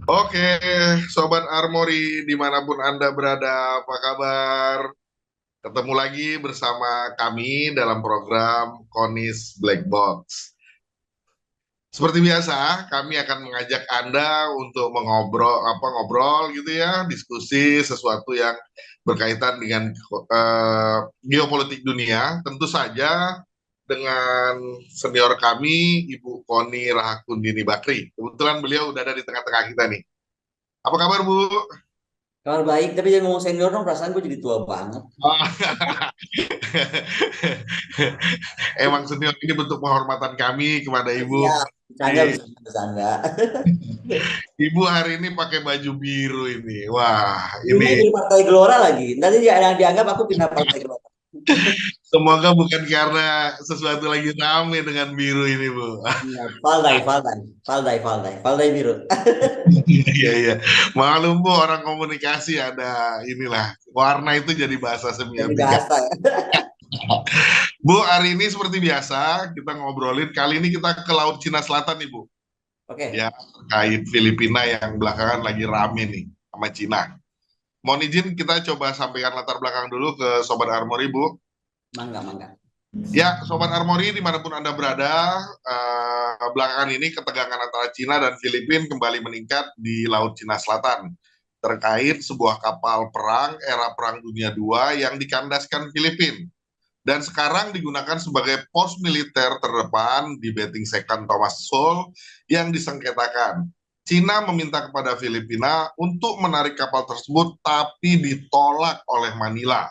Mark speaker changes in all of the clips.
Speaker 1: Oke, Sobat Armory dimanapun Anda berada, apa kabar? Ketemu lagi bersama kami dalam program Konis Black Box. Seperti biasa, kami akan mengajak Anda untuk ngobrol gitu ya, diskusi sesuatu yang berkaitan dengan geopolitik dunia. Tentu saja dengan senior kami, Ibu Koni Rahakundini Bakri. Kebetulan beliau udah ada di tengah-tengah kita nih. Apa kabar, Bu?
Speaker 2: Kabar baik, tapi jangan ngomong senior dong, perasaan gue jadi tua banget.
Speaker 1: Oh. Emang senior ini bentuk penghormatan kami kepada Ibu.
Speaker 2: Siap, bercanda, bercanda, bercanda.
Speaker 1: Ibu hari ini pakai baju biru ini. Wah,
Speaker 2: Dulunya
Speaker 1: ini
Speaker 2: jadi Partai Gelora lagi. Nanti dia yang dianggap aku pindah Partai Gelora.
Speaker 1: semoga bukan karena sesuatu lagi rame dengan biru ini, Bu.
Speaker 2: Iya, Valdai, Valdai, Valdai, Valdai, Valdai biru.
Speaker 1: Iya, iya. Maklum, Bu, orang komunikasi ada inilah. Warna itu jadi bahasa
Speaker 2: Jadi
Speaker 1: semiotika.
Speaker 2: bahasa ya.
Speaker 1: Bu, hari ini seperti biasa kita ngobrolin. Kali ini kita ke Laut Cina Selatan nih, Bu.
Speaker 2: Oke,
Speaker 1: Ya, terkait Filipina yang belakangan lagi rame nih sama Cina. Mohon izin kita coba sampaikan latar belakang dulu ke Sobat Armory, Bu.
Speaker 2: mangga, mangga.
Speaker 1: Ya, Sobat Armory dimanapun Anda berada, belakangan ini ketegangan antara Cina dan Filipina kembali meningkat di Laut Cina Selatan terkait sebuah kapal perang era Perang Dunia II yang dikandaskan Filipina dan sekarang digunakan sebagai pos militer terdepan di Beting Second Thomas Shoal yang disengketakan. Cina meminta kepada Filipina untuk menarik kapal tersebut tapi ditolak oleh Manila.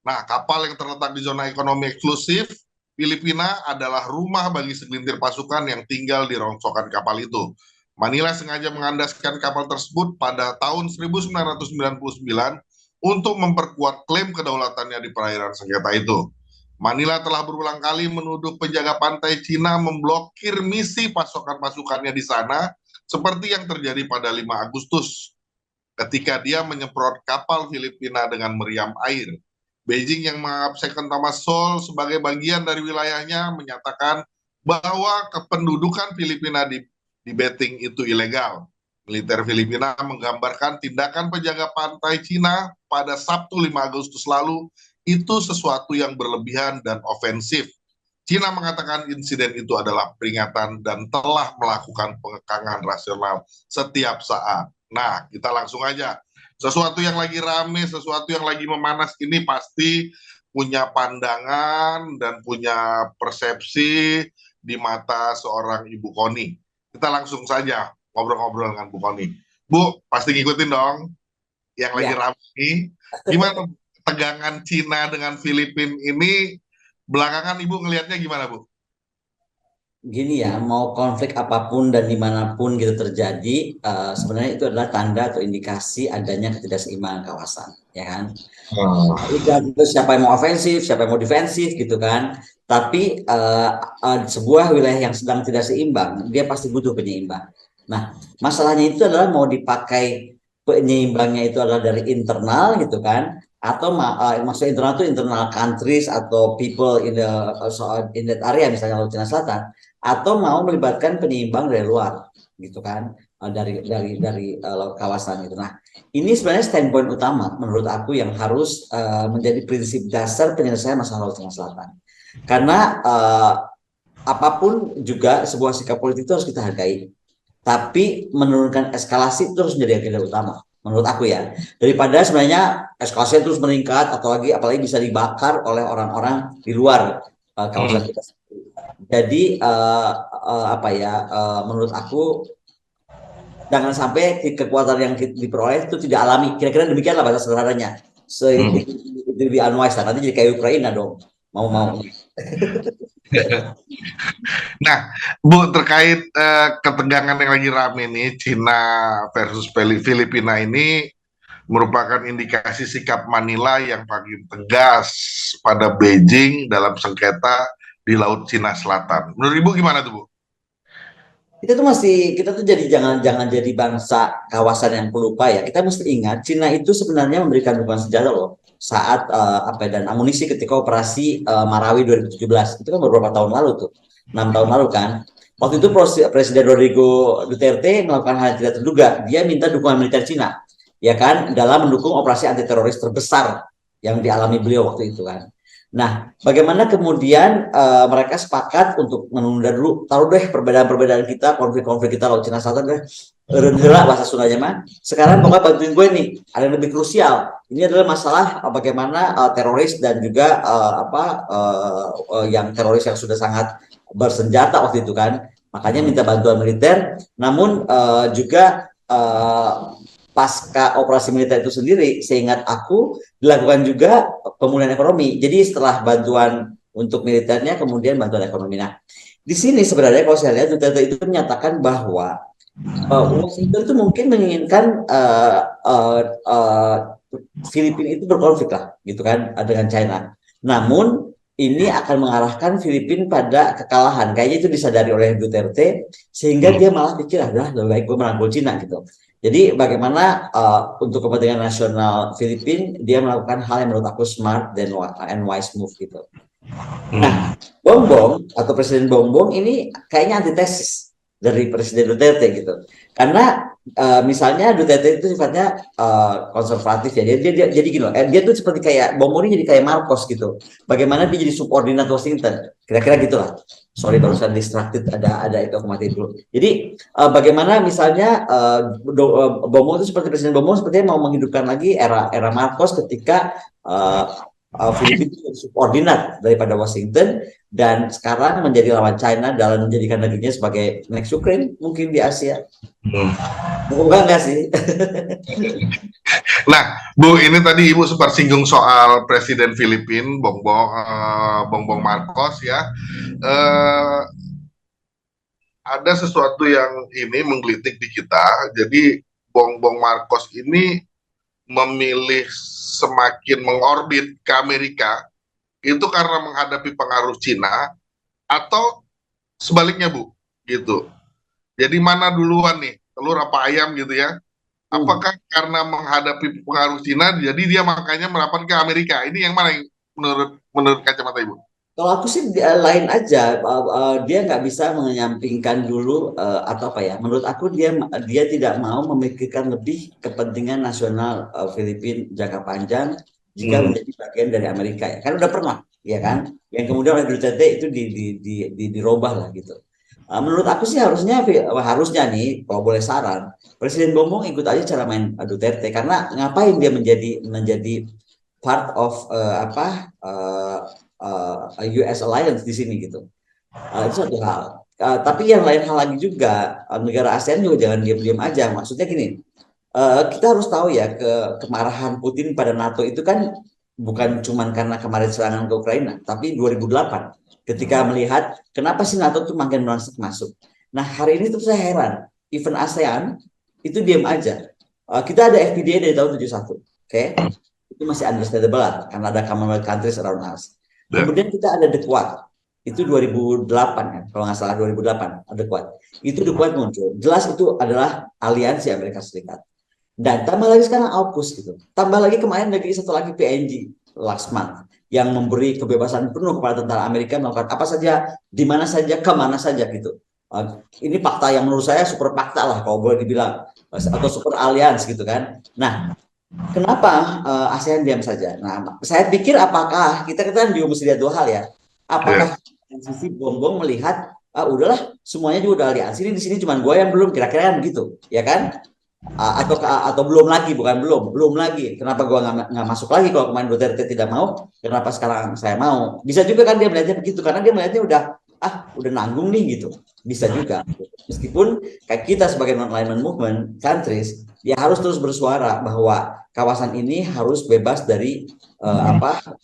Speaker 1: Nah, kapal yang terletak di zona ekonomi eksklusif Filipina adalah rumah bagi segelintir pasukan yang tinggal di rongsokan kapal itu. Manila sengaja mengandaskan kapal tersebut pada tahun 1999 untuk memperkuat klaim kedaulatannya di perairan sengketa itu. Manila telah berulang kali menuduh penjaga pantai Cina memblokir misi pasokan pasukannya di sana, seperti yang terjadi pada 5 Agustus ketika dia menyemprot kapal Filipina dengan meriam air. Beijing yang menganggap Second Thomas Shoal sebagai bagian dari wilayahnya menyatakan bahwa kependudukan Filipina di Beting itu ilegal. Militer Filipina menggambarkan tindakan penjaga pantai Cina pada Sabtu 5 Agustus lalu itu sesuatu yang berlebihan dan ofensif. Cina mengatakan insiden itu adalah peringatan dan telah melakukan pengekangan rasional setiap saat. Nah, kita langsung aja. Sesuatu yang lagi rame, sesuatu yang lagi memanas ini pasti punya pandangan dan punya persepsi di mata seorang Ibu Koni. Kita langsung saja ngobrol-ngobrol dengan Bu Koni. Bu, pasti ngikutin dong yang lagi
Speaker 2: Ya,
Speaker 1: rame ini. Gimana tegangan Cina dengan Filipina ini belakangan Ibu ngelihatnya gimana, Bu?
Speaker 2: gini ya, mau konflik apapun dan dimanapun gitu terjadi, sebenarnya itu adalah tanda atau indikasi adanya ketidakseimbangan kawasan, ya kan?
Speaker 1: Oh.
Speaker 2: Terus siapa yang mau ofensif, siapa yang mau defensif gitu kan. Tapi sebuah wilayah yang sedang tidak seimbang, dia pasti butuh penyeimbang. Nah, masalahnya itu adalah mau dipakai penyeimbangnya itu adalah dari internal gitu kan, atau maksud internal itu internal countries atau people in that area misalnya Laut Cina Selatan, atau mau melibatkan penyeimbang dari luar gitu kan, dari kawasan itu. Nah, ini sebenarnya standpoint utama menurut aku yang harus menjadi prinsip dasar penyelesaian masalah Laut Cina Selatan. Karena apapun juga sebuah sikap politik itu harus kita hargai. Tapi menurunkan eskalasi itu harus menjadi agenda utama. Menurut aku ya. Daripada sebenarnya eskalasi terus meningkat atau lagi apalagi bisa dibakar oleh orang-orang di luar kawasan
Speaker 1: Hmm.
Speaker 2: kita. Jadi apa ya? Menurut aku jangan sampai kekuatan yang diperoleh itu tidak alami. Kira-kira demikianlah bahasa sederhananya. So,
Speaker 1: Hmm.
Speaker 2: itu lebih unwise lah. Nanti jadi kayak Ukraina dong. Mau-mau.
Speaker 1: Nah, Bu, terkait ketegangan yang lagi rame nih, Cina versus Filipina ini merupakan indikasi sikap Manila yang paling tegas pada Beijing dalam sengketa di Laut Cina Selatan. Menurut Ibu gimana tuh, Bu?
Speaker 2: Kita tuh jadi jangan jadi bangsa kawasan yang pelupa ya. Kita mesti ingat Cina itu sebenarnya memberikan dukungan senjata loh saat apa ya, dan amunisi ketika operasi Marawi 2017. Itu kan beberapa tahun lalu tuh. 6 tahun lalu kan. Waktu itu Presiden Rodrigo Duterte melakukan hal yang tidak terduga. Dia minta dukungan militer Cina, ya kan, dalam mendukung operasi anti teroris terbesar yang dialami beliau waktu itu kan. Nah, bagaimana kemudian mereka sepakat untuk menunda dulu, taruh deh perbedaan-perbedaan kita, konflik-konflik kita Laut Cina Selatan deh, rendera bahasa Sundanya mah. Sekarang pokoknya bantuin gue nih, ada yang lebih krusial. Ini adalah masalah bagaimana teroris dan juga yang teroris yang sudah sangat bersenjata waktu itu kan. Makanya minta bantuan militer, namun juga pasca operasi militer itu sendiri, seingat aku dilakukan juga pemulihan ekonomi. Jadi setelah bantuan untuk militernya, kemudian bantuan ekonomi. Nah, di sini sebenarnya kalau saya lihat Duterte itu menyatakan bahwa Washington itu mungkin menginginkan Filipina itu berkonflik lah, gitu kan, dengan China. Namun ini akan mengarahkan Filipina pada kekalahan. Kayaknya itu disadari oleh Duterte, sehingga dia malah pikir adalah lebih baik gue merangkul Cina gitu. Jadi bagaimana untuk kepentingan nasional Filipina dia melakukan hal yang menurut aku smart dan wise move gitu. Nah, Bongbong atau Presiden Bongbong ini kayaknya antitesis dari Presiden Duterte gitu. Karena misalnya Duterte itu sifatnya konservatif ya. Jadi gini loh, dia tuh seperti kayak Bongbong ini jadi kayak Marcos gitu. Bagaimana dia jadi subordinat Washington? Kira-kira gitulah. Sorry barusan distracted, ada itu aku mati dulu. Jadi bagaimana misalnya Bongbong itu seperti Presiden Bongbong sepertinya mau menghidupkan lagi era Marcos ketika Filipina subordinat daripada Washington dan sekarang menjadi lawan China dalam menjadikan negerinya sebagai next Ukraine mungkin di Asia. Bukan enggak sih?
Speaker 1: Nah, Bu, ini tadi Ibu sempat singgung soal Presiden Filipina, Bongbong Marcos ya. Ada sesuatu yang ini menggelitik di kita. Jadi Bongbong Marcos ini memilih semakin mengorbit ke Amerika itu karena menghadapi pengaruh Cina atau sebaliknya, Bu, gitu. Jadi mana duluan nih, telur apa ayam gitu ya? Apakah karena menghadapi pengaruh Cina, jadi dia makanya merapat ke Amerika? Ini yang mana yang menurut kacamata Ibu?
Speaker 2: Kalau aku sih lain aja, dia nggak bisa menyampingkan dulu atau apa ya? Menurut aku dia tidak mau memikirkan lebih kepentingan nasional Filipina jangka panjang jika menjadi bagian dari Amerika ya. Kan udah pernah, ya kan? Yang kemudian oleh Duterte itu dirubah lah gitu. Menurut aku sih harusnya nih, kalau boleh saran, Presiden Bongbong ikut aja cara main Duterte karena ngapain dia menjadi part of US Alliance di sini gitu. Itu satu hal. Tapi yang lain hal lagi juga, negara ASEAN juga jangan diam-diam aja. Maksudnya gini, kita harus tahu ya kemarahan Putin pada NATO itu kan bukan cuma karena kemarin serangan ke Ukraina, tapi 2008 ketika melihat kenapa sih NATO tuh makin masuk. Nah hari ini tuh saya heran, even ASEAN itu diam aja. Kita ada FPDA dari tahun 71, oke? Itu masih understandable lah, karena ada Commonwealth countries around us. Kemudian kita ada The Quad, itu 2008 kan, kalau nggak salah 2008 ada The Quad. Itu The Quad muncul, jelas itu adalah aliansi Amerika Serikat. Dan tambah lagi sekarang AUKUS gitu. Tambah lagi kemarin satu lagi PNG last month yang memberi kebebasan penuh kepada tentara Amerika melakukan apa saja, di mana saja, kemana saja gitu. Ini fakta yang menurut saya super fakta lah kalau boleh dibilang, atau super alians gitu kan. Nah, kenapa ASEAN diam saja? Nah, saya pikir apakah kita kan mesti lihat dua hal ya. Apakah sisi Bongbong melihat udahlah semuanya juga udah aliansi ini di sini cuma gue yang belum, kira-kira kan begitu, ya kan? Atau belum lagi, kenapa gua nggak masuk lagi kalau kemarin Duterte tidak mau, kenapa sekarang saya mau? Bisa juga kan dia melihatnya begitu karena dia melihatnya udah nanggung nih gitu, bisa juga meskipun kayak kita sebagai non-alignment movement countries ya harus terus bersuara bahwa kawasan ini harus bebas dari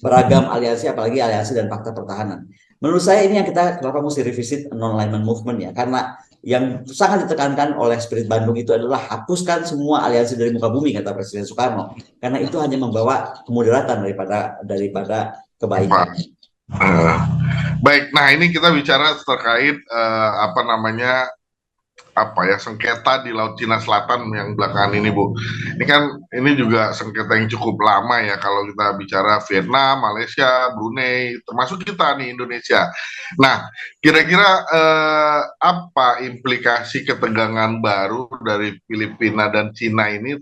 Speaker 2: beragam aliansi, apalagi aliansi dan fakta pertahanan. Menurut saya ini yang kita kenapa mesti revisit non-alignment movement ya, karena yang sangat ditekankan oleh Spirit Bandung itu adalah hapuskan semua aliansi dari muka bumi, kata Presiden Soekarno, karena itu hanya membawa kemudaratan daripada kebaikan.
Speaker 1: Baik, nah ini kita bicara terkait apa ya, sengketa di Laut Cina Selatan yang belakangan ini, Bu. Ini kan ini juga sengketa yang cukup lama ya kalau kita bicara Vietnam, Malaysia, Brunei, termasuk kita nih Indonesia. Nah, kira-kira apa implikasi ketegangan baru dari Filipina dan Cina ini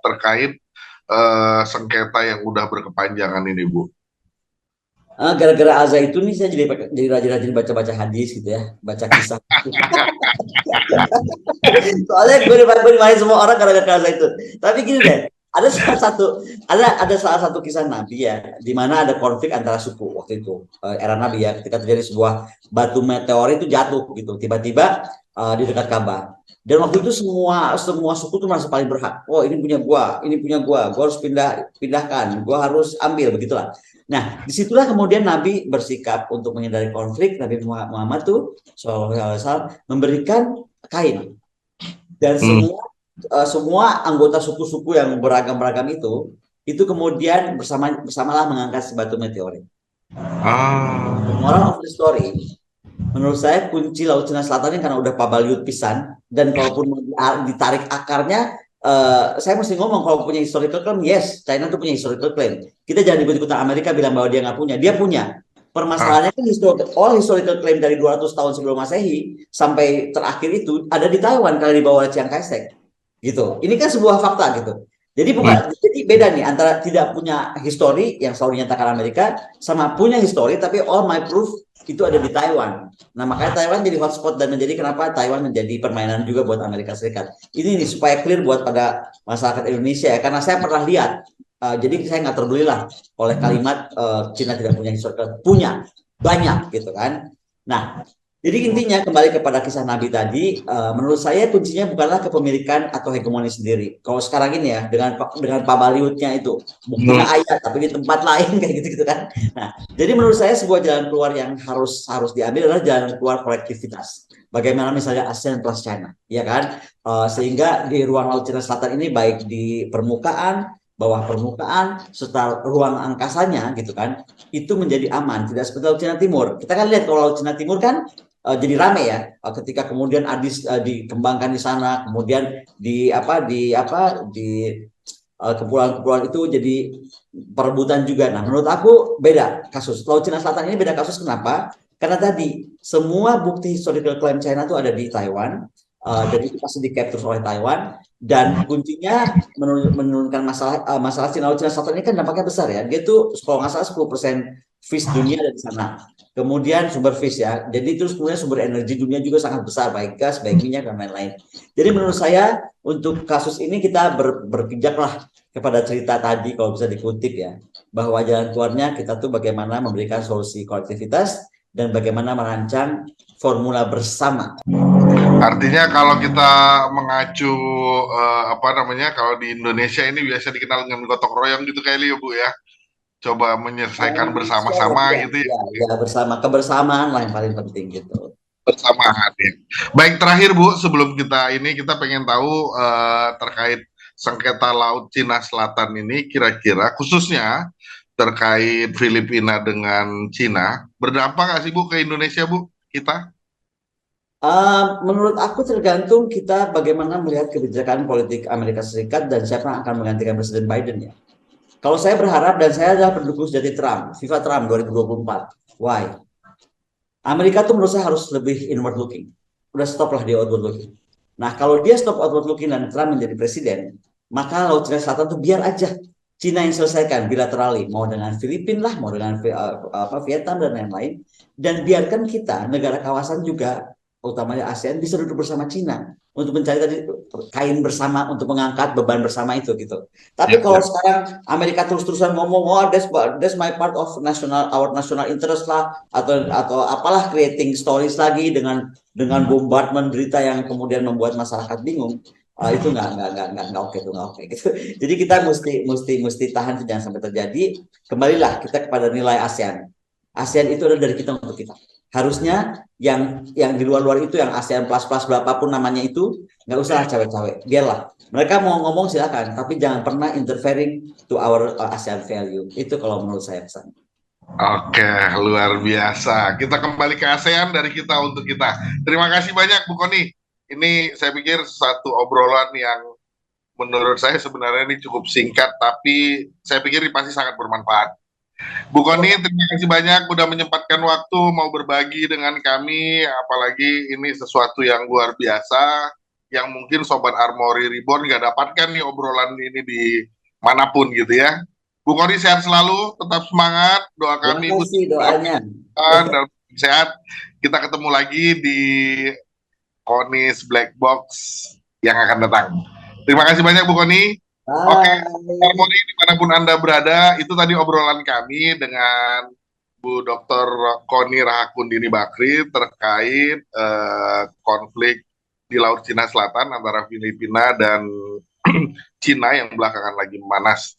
Speaker 1: terkait sengketa yang udah berkepanjangan ini, Bu?
Speaker 2: Gara-gara Aza itu nih saya jadi rajin-rajin baca-baca hadis gitu ya, baca kisah. Soalnya gue dimarahin semua orang gara-gara Aza itu. Tapi gini deh, ada salah satu kisah Nabi ya, di mana ada konflik antara suku waktu itu, era Nabi ya, ketika terjadi sebuah batu meteor itu jatuh gitu, tiba-tiba di dekat Ka'bah. Dan waktu itu semua suku tuh merasa paling berhak. Oh, ini punya gua harus pindahkan, gua harus ambil begitulah. Nah, disitulah kemudian Nabi bersikap untuk menghindari konflik. Nabi Muhammad tuh SAW memberikan kain, dan
Speaker 1: Hmm.
Speaker 2: semua anggota suku-suku yang beragam-beragam itu kemudian bersamalah mengangkat sebatu meteorit. The
Speaker 1: Ah.
Speaker 2: moral of the story, menurut saya kunci Laut Cina Selatan ini karena udah pabaliut pisan, dan kalaupun ditarik akarnya, saya mesti ngomong kalau punya historical claim, yes, China tuh punya historical claim. Kita jangan ikut-ikutan Amerika bilang bahwa dia nggak punya, dia punya.
Speaker 1: Ah.
Speaker 2: Permasalahannya kan historical claim dari 200 tahun sebelum Masehi sampai terakhir itu ada di Taiwan kalau dibawa oleh Chiang Kai-shek. Gitu. Ini kan sebuah fakta gitu.
Speaker 1: Hmm.
Speaker 2: Jadi beda nih antara tidak punya histori yang selalu dinyatakan Amerika sama punya histori tapi all my proof itu ada di Taiwan. Nah, makanya Taiwan jadi hotspot dan menjadi kenapa Taiwan menjadi permainan juga buat Amerika Serikat. Ini nih supaya clear buat pada masyarakat Indonesia ya, karena saya pernah lihat. Jadi saya nggak terbeli lah oleh kalimat Cina tidak punya historical, punya banyak gitu kan. Nah, jadi intinya kembali kepada kisah Nabi tadi, menurut saya kuncinya bukanlah kepemilikan atau hegemoni sendiri. Kalau sekarang ini ya dengan pabaliutnya itu buktinya
Speaker 1: Hmm.
Speaker 2: ayat tapi di tempat lain kayak gitu kan. Nah, jadi menurut saya sebuah jalan keluar yang harus diambil adalah jalan keluar kolektivitas. Bagaimana misalnya ASEAN plus China, ya kan? Sehingga di ruang Laut Cina Selatan ini baik di permukaan, bawah permukaan, serta ruang angkasanya gitu kan, itu menjadi aman, tidak seperti Laut Cina Timur. Kita kan lihat kalau Laut Cina Timur kan jadi rame ya ketika kemudian Adis dikembangkan di sana, kemudian di kepulauan-kepulauan itu jadi perebutan juga. Nah, menurut aku beda kasus. Laut Cina Selatan ini beda kasus, kenapa? Karena tadi semua bukti historical claim China itu ada di Taiwan, dan itu pasti di capture oleh Taiwan, dan kuncinya menurunkan masalah Cina. Laut Cina Selatan ini kan dampaknya besar ya. Dia tuh kalau nggak salah 10% fish dunia ada di sana. Kemudian sumber fish ya. Jadi terus kemudian sumber energi dunia juga sangat besar, baik gas, baik minyak dan lain-lain. Jadi menurut saya untuk kasus ini kita berpijaklah kepada cerita tadi kalau bisa dikutip ya, bahwa jalan keluarnya kita tuh bagaimana memberikan solusi kolektivitas dan bagaimana merancang formula bersama.
Speaker 1: Artinya kalau kita mengacu apa namanya, kalau di Indonesia ini biasa dikenal dengan gotong royong gitu kayak ya, Bu ya. Coba menyelesaikan bersama-sama
Speaker 2: Ya,
Speaker 1: gitu ya.
Speaker 2: ya, ya bersama, kebersamaan lah yang paling penting gitu.
Speaker 1: Bersamaan ya. Baik, terakhir Bu, sebelum kita pengen tahu terkait sengketa Laut Cina Selatan ini, kira-kira khususnya terkait Filipina dengan Cina, berdampak nggak sih Bu ke Indonesia, Bu? Kita?
Speaker 2: Menurut aku tergantung kita bagaimana melihat kebijakan politik Amerika Serikat dan siapa yang akan menggantikan Presiden Biden ya. Kalau saya berharap, dan saya adalah pendukung sejati Trump, FIFA Trump 2024. Why? Amerika tuh menurut saya harus lebih inward looking. Udah stop lah dia outward looking. Nah, kalau dia stop outward looking dan Trump menjadi presiden, maka Laut Cina Selatan tuh biar aja Cina yang selesaikan bilaterally, mau dengan Filipina lah, mau dengan Vietnam dan lain-lain, dan biarkan kita negara kawasan juga, utamanya ASEAN, bisa duduk bersama Cina untuk mencari tadi kain bersama untuk mengangkat beban bersama itu gitu.
Speaker 1: Ya,
Speaker 2: Tapi kalau
Speaker 1: ya.
Speaker 2: sekarang Amerika terus-terusan ngomong, oh that's my part of our national interest lah, atau apalah, creating stories lagi dengan bombardment berita yang kemudian membuat masyarakat bingung. Itu nggak oke, itu nggak oke gitu. Jadi kita mesti tahan, jangan sampai terjadi. Kembalilah kita kepada nilai ASEAN. ASEAN itu adalah dari kita untuk kita. Harusnya yang di luar-luar itu, yang ASEAN plus plus berapapun namanya itu, nggak usah cawe-cawe. Biarlah mereka mau ngomong silakan, tapi jangan pernah interfering to our ASEAN value. Itu kalau menurut saya pesan.
Speaker 1: Oke, luar biasa. Kita kembali ke ASEAN dari kita untuk kita. Terima kasih banyak Bu Koni. ini saya pikir satu obrolan yang menurut saya sebenarnya ini cukup singkat, tapi saya pikir ini pasti sangat bermanfaat. Bu Koni, terima kasih banyak udah menyempatkan waktu mau berbagi dengan kami, apalagi ini sesuatu yang luar biasa, yang mungkin Sobat Armory Reborn nggak dapatkan nih obrolan ini di manapun gitu ya. Bu Koni sehat selalu, tetap semangat, doa
Speaker 2: Terima
Speaker 1: kami Bu
Speaker 2: kasih doanya.
Speaker 1: dalam sehat. Kita ketemu lagi di Koni's Black Box yang akan datang. Terima kasih banyak Bu Koni. Oke,
Speaker 2: Bye.
Speaker 1: Harmoni dimanapun Anda berada, itu tadi obrolan kami dengan Bu Dr. Koni Rahakundini Bakri terkait konflik di Laut Cina Selatan antara Filipina dan Cina yang belakangan lagi memanas.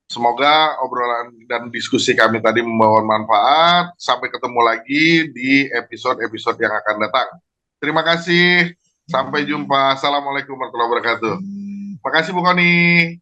Speaker 1: Semoga obrolan dan diskusi kami tadi membawa manfaat. Sampai ketemu lagi di episode-episode yang akan datang. Terima kasih. Sampai jumpa. Assalamualaikum warahmatullahi wabarakatuh. Terima kasih Bu Koni.